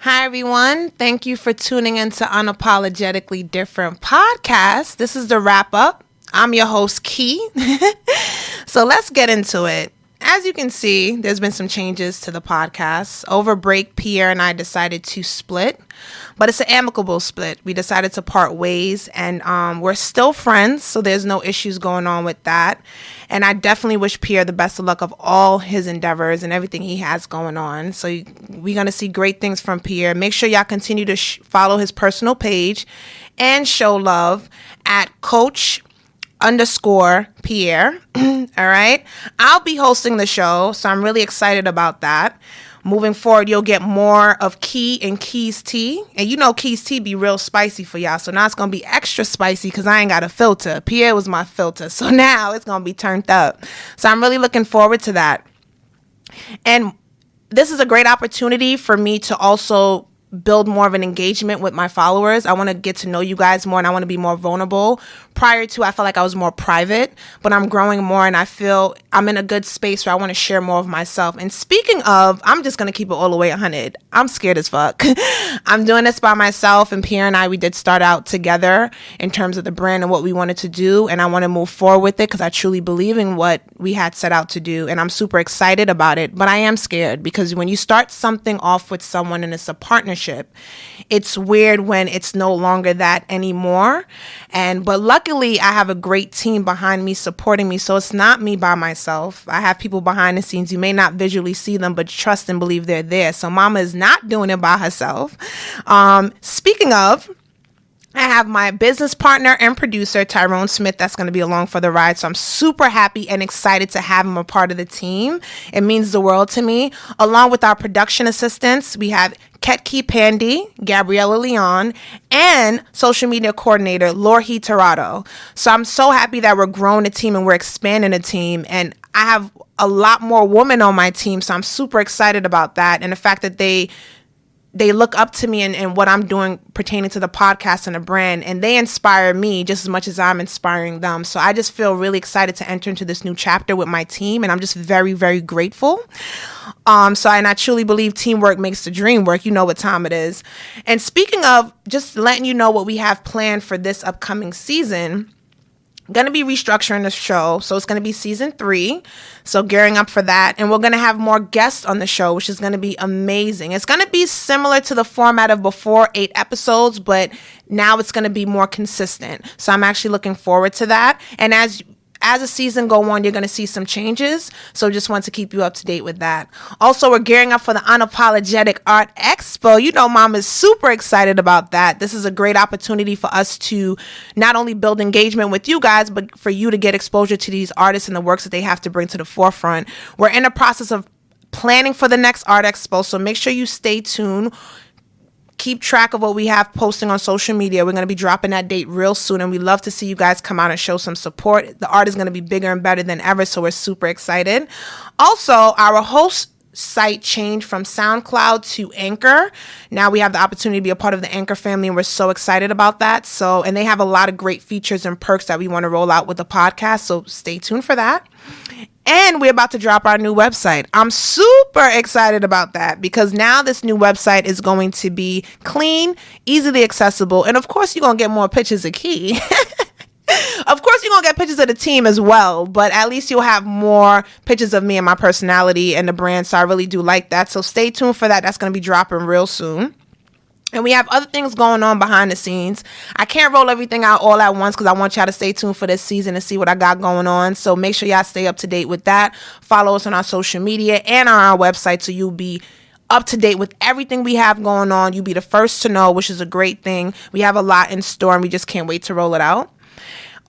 Hi, everyone. Thank you for tuning into Unapologetically Different podcast. This is the wrap up. I'm your host, Key. So let's get into it. As you can see, there's been some changes to the podcast. Over break, Pierre and I decided to split, but it's an amicable split. We decided to part ways, and we're still friends, so there's no issues going on with that. And I definitely wish Pierre the best of luck of all his endeavors and everything he has going on. So we're going to see great things from Pierre. Make sure y'all continue to follow his personal page and show love at Coach_Pierre. All right. I'll be hosting the show, so I'm really excited about that. Moving forward, you'll get more of Key and Key's tea. And you know Key's tea be real spicy for y'all. So now it's going to be extra spicy because I ain't got a filter. Pierre was my filter. So now it's going to be turned up. So I'm really looking forward to that. And this is a great opportunity for me to also build more of an engagement with my followers. I want to get to know you guys more, and I want to be more vulnerable. Prior to, I felt like I was more private, but I'm growing more, and I feel I'm in a good space where I want to share more of myself. And speaking of, I'm just going to keep it all the way 100. I'm scared as fuck. I'm doing this by myself, and Pierre and I, we did start out together in terms of the brand and what we wanted to do, and I want to move forward with it because I truly believe in what we had set out to do, and I'm super excited about it, but I am scared because when you start something off with someone and it's a partnership, it's weird when it's no longer that anymore. But luckily I have a great team behind me supporting me, so it's not me by myself. I have people behind the scenes. You may not visually see them, but trust and believe they're there. So mama is not doing it by herself. Speaking of, I have my business partner and producer, Tyrone Smith, that's going to be along for the ride. So I'm super happy and excited to have him a part of the team. It means the world to me. Along with our production assistants, we have Ketki Pandy, Gabriella Leon, and social media coordinator, Lorhi Torado. So I'm so happy that we're growing a team and we're expanding a team. And I have a lot more women on my team. So I'm super excited about that. And the fact that they look up to me and what I'm doing pertaining to the podcast and the brand, and they inspire me just as much as I'm inspiring them. So I just feel really excited to enter into this new chapter with my team, and I'm just very, very grateful. And I truly believe teamwork makes the dream work. You know what time it is. And speaking of, just letting you know what we have planned for this upcoming season, going to be restructuring the show. So it's going to be season 3. So gearing up for that. And we're going to have more guests on the show, which is going to be amazing. It's going to be similar to the format of before, 8 episodes, but now it's going to be more consistent. So I'm actually looking forward to that. And as the season go on, you're going to see some changes. So just want to keep you up to date with that. Also, we're gearing up for the Unapologetic Art Expo. You know, Mom is super excited about that. This is a great opportunity for us to not only build engagement with you guys, but for you to get exposure to these artists and the works that they have to bring to the forefront. We're in the process of planning for the next Art Expo, so make sure you stay tuned. Keep track of what we have posting on social media. We're going to be dropping that date real soon, and we love to see you guys come out and show some support. The art is going to be bigger and better than ever, so we're super excited. Also, our host site changed from SoundCloud to Anchor. Now we have the opportunity to be a part of the Anchor family, and we're so excited about that. And they have a lot of great features and perks that we want to roll out with the podcast, so stay tuned for that. And we're about to drop our new website. I'm super excited about that because now this new website is going to be clean, easily accessible, and of course you're going to get more pictures of Key. Of course you're going to get pictures of the team as well, but at least you'll have more pictures of me and my personality and the brand, so I really do like that. So stay tuned for that. That's going to be dropping real soon. And we have other things going on behind the scenes. I can't roll everything out all at once because I want y'all to stay tuned for this season and see what I got going on. So make sure y'all stay up to date with that. Follow us on our social media and on our website so you'll be up to date with everything we have going on. You'll be the first to know, which is a great thing. We have a lot in store and we just can't wait to roll it out.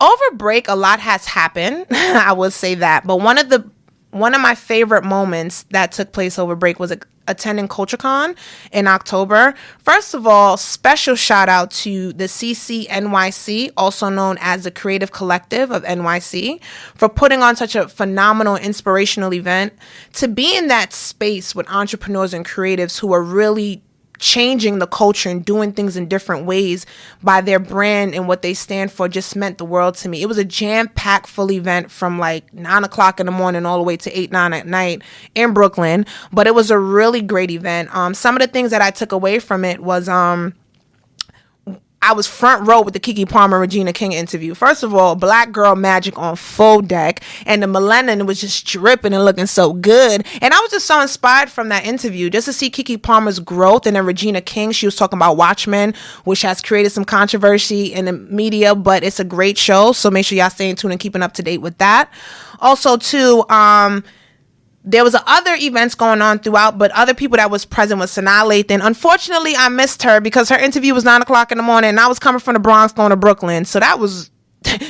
Over break, a lot has happened. I will say that. But one of my favorite moments that took place over break was attending CultureCon in October. First of all, special shout out to the CCNYC, also known as the Creative Collective of NYC, for putting on such a phenomenal, inspirational event. To be in that space with entrepreneurs and creatives who are really changing the culture and doing things in different ways by their brand and what they stand for just meant the world to me. It was a jam-packed full event from like 9 o'clock in the morning all the way to 8, 9 at night in Brooklyn. But it was a really great event. Some of the things that I took away from it was I was front row with the Keke Palmer Regina King interview. First of all, black girl magic on full deck, and the melanin was just dripping and looking so good. And I was just so inspired from that interview just to see Keke Palmer's growth. And then Regina King, she was talking about Watchmen, which has created some controversy in the media, but it's a great show. So make sure y'all staying tuned and keeping up to date with that. Also, too, there was other events going on throughout, but other people that was present was Sanaa Lathan. Unfortunately, I missed her because her interview was 9 o'clock in the morning, and I was coming from the Bronx going to Brooklyn. So that was,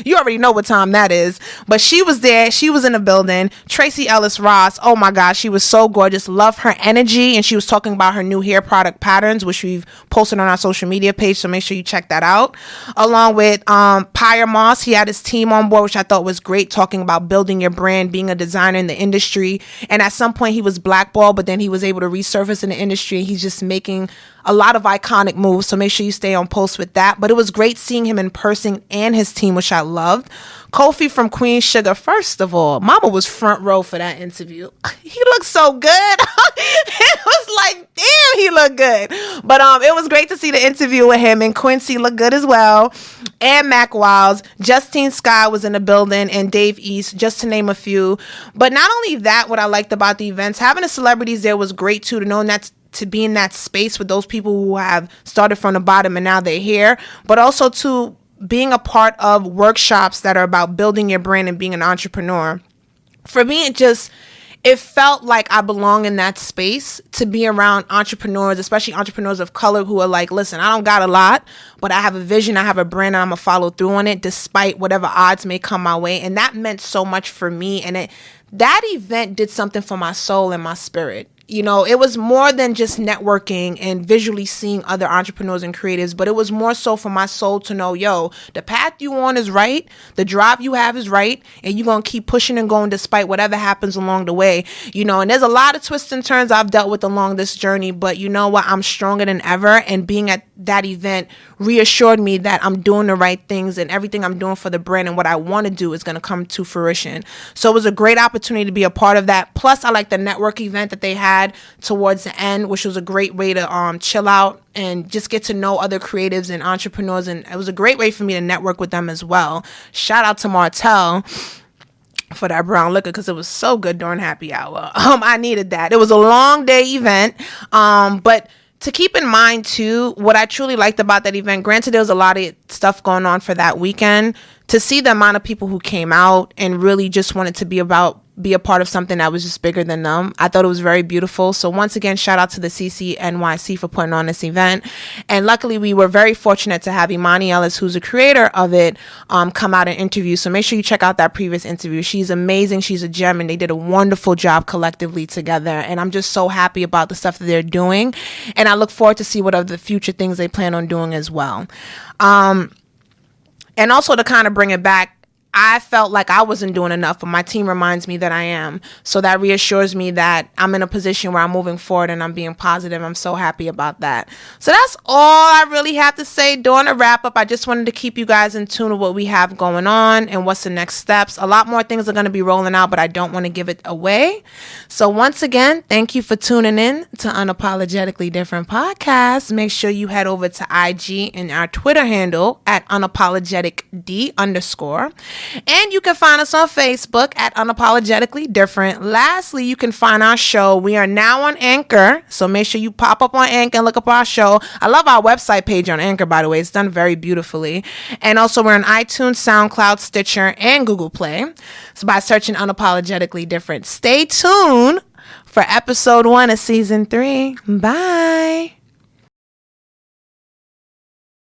you already know what time that is. But she was there. She was in the building. Tracy Ellis Ross, oh my gosh, she was so gorgeous. Love her energy. And she was talking about her new hair product patterns, which we've posted on our social media page. So make sure you check that out. Along with Pyre Moss, he had his team on board, which I thought was great, talking about building your brand, being a designer in the industry. And at some point he was blackballed, but then he was able to resurface in the industry. He's just making a lot of iconic moves, so make sure you stay on post with that. But it was great seeing him in person and his team, which I loved. Kofi from Queen Sugar, first of all, Mama was front row for that interview. He looked so good. It was like, damn, he looked good. But it was great to see the interview with him, and Quincy looked good as well. And Mac Wiles, Justine Skye was in the building, and Dave East, just to name a few. But not only that, what I liked about the events, having the celebrities there was great too, to know that's to be in that space with those people who have started from the bottom and now they're here, but also to being a part of workshops that are about building your brand and being an entrepreneur. For me, it felt like I belong in that space to be around entrepreneurs, especially entrepreneurs of color who are like, listen, I don't got a lot, but I have a vision, I have a brand, and I'm going to follow through on it despite whatever odds may come my way. And that meant so much for me. And that event did something for my soul and my spirit. You know, it was more than just networking and visually seeing other entrepreneurs and creatives, but it was more so for my soul to know, yo, the path you on is right, the drive you have is right, and you're going to keep pushing and going despite whatever happens along the way. You know, and there's a lot of twists and turns I've dealt with along this journey, but you know what? I'm stronger than ever, and being at that event reassured me that I'm doing the right things and everything I'm doing for the brand and what I want to do is going to come to fruition. So it was a great opportunity to be a part of that. Plus, I like the network event that they had towards the end, which was a great way to chill out and just get to know other creatives and entrepreneurs, and it was a great way for me to network with them as well. Shout out to Martell for that brown liquor because it was so good during happy hour. I needed that. It was a long day event, but to keep in mind too, what I truly liked about that event, granted there was a lot of stuff going on for that weekend, to see the amount of people who came out and really just wanted to be a part of something that was just bigger than them. I thought it was very beautiful. So once again, shout out to the CCNYC for putting on this event. And luckily, we were very fortunate to have Imani Ellis, who's a creator of it, come out and interview. So make sure you check out that previous interview. She's amazing. She's a gem, and they did a wonderful job collectively together. And I'm just so happy about the stuff that they're doing. And I look forward to see what other future things they plan on doing as well. And also to kind of bring it back, I felt like I wasn't doing enough, but my team reminds me that I am. So that reassures me that I'm in a position where I'm moving forward and I'm being positive. I'm so happy about that. So that's all I really have to say during a wrap up. I just wanted to keep you guys in tune with what we have going on and what's the next steps. A lot more things are going to be rolling out, but I don't want to give it away. So once again, thank you for tuning in to Unapologetically Different Podcast. Make sure you head over to IG and our Twitter handle at unapologeticd_. And you can find us on Facebook at Unapologetically Different. Lastly, you can find our show. We are now on Anchor, so make sure you pop up on Anchor and look up our show. I love our website page on Anchor, by the way. It's done very beautifully. And also, we're on iTunes, SoundCloud, Stitcher, and Google Play. So by searching Unapologetically Different. Stay tuned for episode 1 of season 3. Bye.